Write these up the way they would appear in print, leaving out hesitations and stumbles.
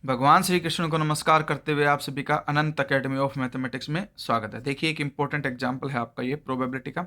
भगवान श्री कृष्ण को नमस्कार करते हुए आप सभी का अनंत अकेडमी ऑफ मैथमेटिक्स में स्वागत है। देखिए एक इंपॉर्टेंट एग्जांपल है आपका ये प्रोबेबिलिटी का।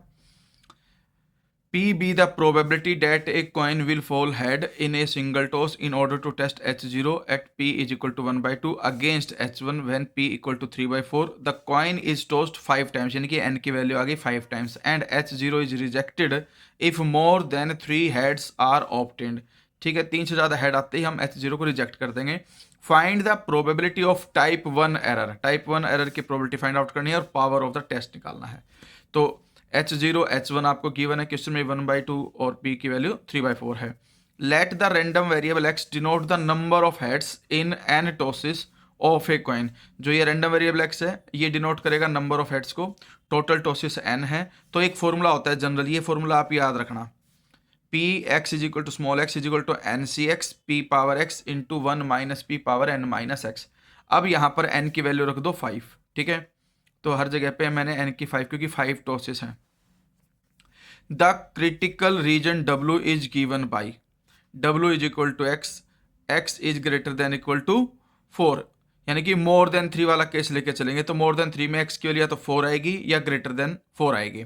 P be the probability that a coin will fall head in a single toss in order to test H0 at P is equal to 1 by 2 against H1 when P equal to 3 by 4. The coin is tossed 5 times, यानी कि n की value आ गई 5 times and H0 is rejected if more than 3 heads are obtained. ठीक है, 3 से ज़्यादा head आते ही हम H0 को रिजेक्ट कर देंगे। Find the probability of type 1 error. Type 1 error की प्रोबेबिलिटी फाइंड आउट करनी है और पावर ऑफ द टेस्ट निकालना है। तो H0 H1 आपको गिवन है क्वेश्चन में 1/2 और P की वैल्यू 3/4 है। Let the random variable x denote the number of heads in n tosses of a coin. जो ये रैंडम वेरिएबल x है ये डिनोट करेगा नंबर ऑफ हेड्स को। टोटल टॉसेस n है। तो एक फॉर्मूला होता है जनरल, ये फॉर्मूला आप याद रखना, p x is equal to small x is equal to n C x p power x into 1 minus p power n minus x. अब यहाँ पर n की वैल्यू रख दो 5। ठीक है, तो हर जगह पे मैंने n की 5 क्योंकि 5 टॉसेस हैं। The critical region W is given by W is equal to x is greater than equal to 4, यानी कि मोर देन 3 वाला केस लेके चलेंगे तो मोर देन 3 में x की वैल्यू या तो 4 आएगी या ग्रेटर देन 4 आएगी।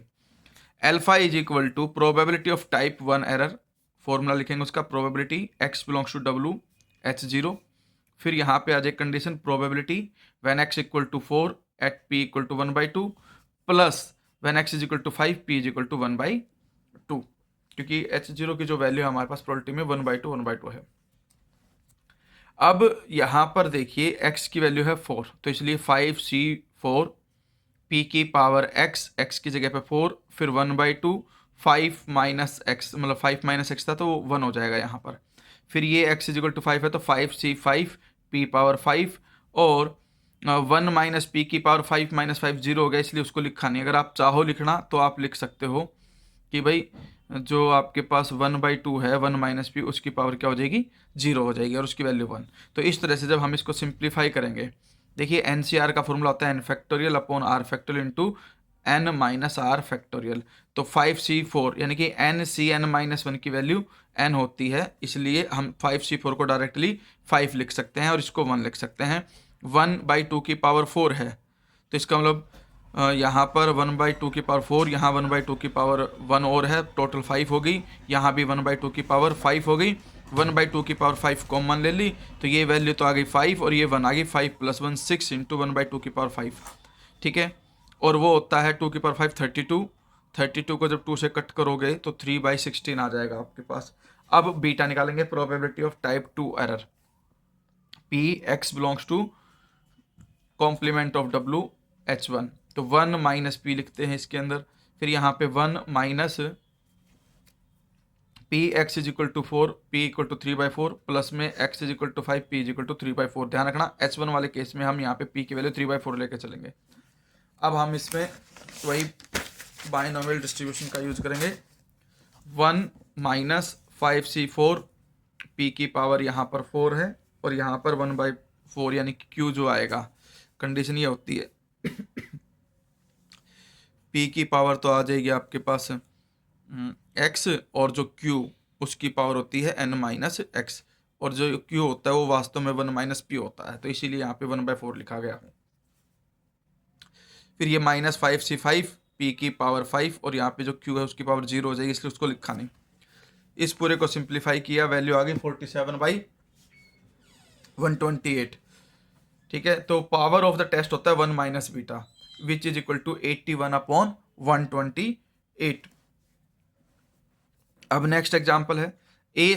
Alpha is equal to probability of type 1 error, formula लिखेंगे उसका probability x belongs to W H0। फिर यहाँ पे आ जाए condition probability when x equal to 4 at p equal to 1/2 plus when x is equal to 5 p is equal to 1/2, क्योंकि H0 की जो वैल्यू है हमारे पास प्रोबेबिलिटी में 1/2 है। अब यहाँ पर देखिए x की वैल्यू है 4, तो इसलिए 5c4 p की पावर x की जगह पे 4 फिर 1/2 5 माइनस एक्स, मतलब 5 माइनस एक्स था तो 1 हो जाएगा यहाँ पर। फिर ये x इज इक्वल टू 5 है तो 5c5 p पावर 5 और 1 माइनस पी की पावर 5 माइनस 5 0 हो गया, इसलिए उसको लिखा नहीं। अगर आप चाहो लिखना तो आप लिख सकते हो कि भाई जो आपके पास 1/2 है 1 माइनस पी उसकी पावर क्या हो जाएगी 0 हो जाएगी और उसकी वैल्यू 1। तो इस तरह से जब हम इसको सिंप्लीफाई करेंगे, देखिए NCR का फॉर्मूला होता है n factorial upon r factorial into n minus r factorial. तो 5c4 यानी कि NCn माइनस 1 की वैल्यू n होती है, इसलिए हम 5c4 को डायरेक्टली 5 लिख सकते हैं और इसको 1 लिख सकते हैं। 1/2 की पावर 4 है तो इसका मतलब यहाँ पर 1/2 की पावर 4, यहाँ 1/2 की पावर 1 और है, टोटल 5 हो गई। यहाँ भी 1/2 की पावर 5 हो गई। 1/2 की पावर 5 कॉमन ले ली तो ये वैल्यू तो आ गई 5 और ये 1 आ गई। 5 + 1 6 इंटू 1/2 की पावर 5। ठीक है, और वो होता है 2 की पावर 5 32। 32 को जब 2 से कट करोगे तो 3/16 आ जाएगा आपके पास। अब बीटा निकालेंगे, probability of type 2 error. P x belongs to complement of W H1, तो 1 माइनस पी लिखते हैं इसके अंदर। फिर यहाँ पे 1 minus p x is equal to 4 p equal to 3/4 plus में x is equal to 5 p is equal to 3/4। ध्यान रखना H1 वाले केस में हम यहाँ पे p की वैल्यू 3/4 लेके चलेंगे। अब हम इसमें वही बाइनोमियल डिस्ट्रीब्यूशन का यूज करेंगे। 1 माइनस 5c4 p की पावर यहाँ पर 4 है और यहाँ पर 1/4 यानी कि q जो आएगा, कंडीशन ये होती है p की पावर तो आ जाएगी आपके पास x और जो q उसकी पावर होती है n माइनस एक्स, और जो q होता है वो वास्तव में 1 माइनस पी होता है, तो इसीलिए यहाँ पे 1/4 लिखा गया है। फिर ये माइनस 5c5 p की पावर 5 और यहाँ पे जो q है उसकी पावर 0 हो जाएगी, इसलिए उसको लिखा नहीं। इस पूरे को सिंप्लीफाई किया, वैल्यू आ गई 47/128। ठीक है, तो पावर ऑफ द टेस्ट होता है 1 minus beta which is equal to 81/128। अब नेक्स्ट एग्जाम्पल है, ए